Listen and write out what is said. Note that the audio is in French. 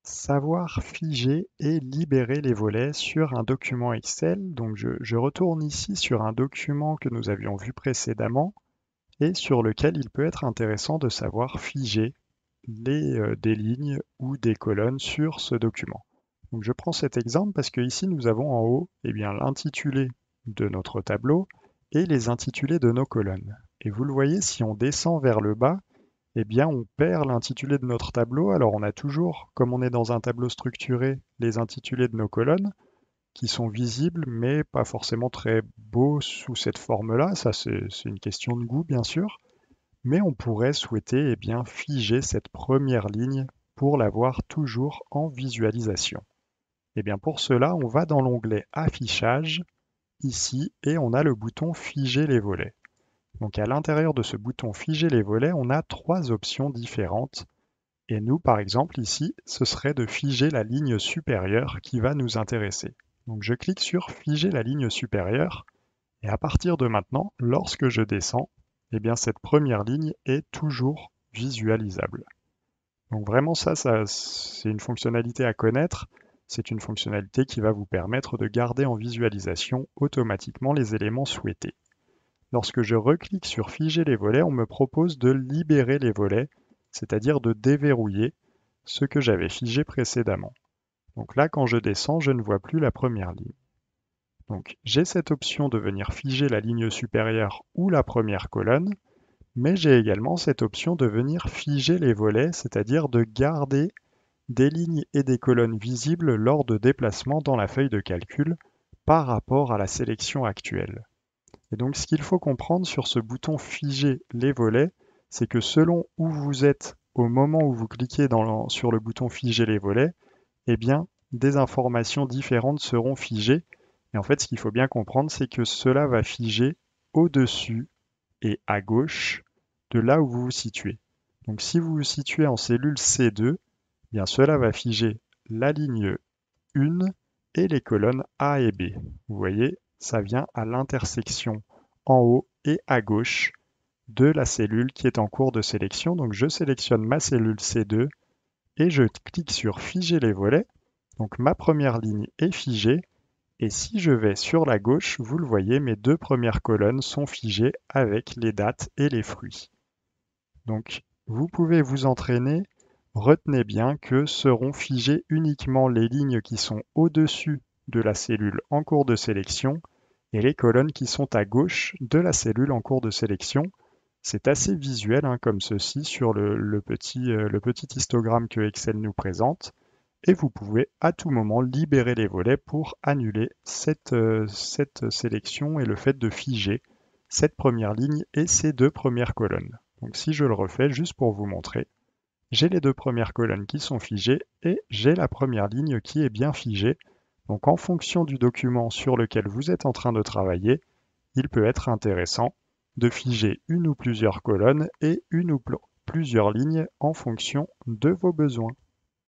Savoir figer et libérer les volets sur un document Excel. Donc je retourne ici sur un document que nous avions vu précédemment et sur lequel il peut être intéressant de savoir figer des lignes ou des colonnes sur ce document. Donc je prends cet exemple parce que ici nous avons en haut bien, l'intitulé de notre tableau et les intitulés de nos colonnes. Et vous le voyez, si on descend vers le bas, eh bien, on perd l'intitulé de notre tableau. Alors, on a toujours, comme on est dans un tableau structuré, les intitulés de nos colonnes qui sont visibles, mais pas forcément très beaux sous cette forme-là. Ça, c'est une question de goût, bien sûr. Mais on pourrait souhaiter bien, figer cette première ligne pour l'avoir toujours en visualisation. Et bien, pour cela, on va dans l'onglet Affichage, ici, et on a le bouton Figer les volets. Donc à l'intérieur de ce bouton Figer les volets, on a trois options différentes. Et nous, par exemple, ici, ce serait de figer la ligne supérieure qui va nous intéresser. Donc je clique sur Figer la ligne supérieure, et à partir de maintenant, lorsque je descends, eh bien cette première ligne est toujours visualisable. Donc vraiment ça c'est une fonctionnalité à connaître. C'est une fonctionnalité qui va vous permettre de garder en visualisation automatiquement les éléments souhaités. Lorsque je reclique sur Figer les volets, on me propose de libérer les volets, c'est-à-dire de déverrouiller ce que j'avais figé précédemment. Donc là, quand je descends, je ne vois plus la première ligne. Donc j'ai cette option de venir figer la ligne supérieure ou la première colonne, mais j'ai également cette option de venir figer les volets, c'est-à-dire de garder des lignes et des colonnes visibles lors de déplacements dans la feuille de calcul par rapport à la sélection actuelle. Et donc ce qu'il faut comprendre sur ce bouton Figer les volets, c'est que selon où vous êtes au moment où vous cliquez sur le bouton Figer les volets, eh bien des informations différentes seront figées. Et en fait, ce qu'il faut bien comprendre, c'est que cela va figer au-dessus et à gauche de là où vous vous situez. Donc si vous vous situez en cellule C2, eh bien cela va figer la ligne 1 et les colonnes A et B. Vous voyez, ça vient à l'intersection en haut et à gauche de la cellule qui est en cours de sélection. Donc je sélectionne ma cellule C2 et je clique sur Figer les volets. Donc ma première ligne est figée. Et si je vais sur la gauche, vous le voyez, mes deux premières colonnes sont figées avec les dates et les fruits. Donc vous pouvez vous entraîner. Retenez bien que seront figées uniquement les lignes qui sont au-dessus de la cellule en cours de sélection et les colonnes qui sont à gauche de la cellule en cours de sélection. C'est assez visuel comme ceci sur le petit histogramme que Excel nous présente. Et vous pouvez à tout moment libérer les volets pour annuler cette sélection et le fait de figer cette première ligne et ces deux premières colonnes. Donc si je le refais juste pour vous montrer, j'ai les deux premières colonnes qui sont figées et j'ai la première ligne qui est bien figée. Donc en fonction du document sur lequel vous êtes en train de travailler, il peut être intéressant de figer une ou plusieurs colonnes et une ou plusieurs lignes en fonction de vos besoins.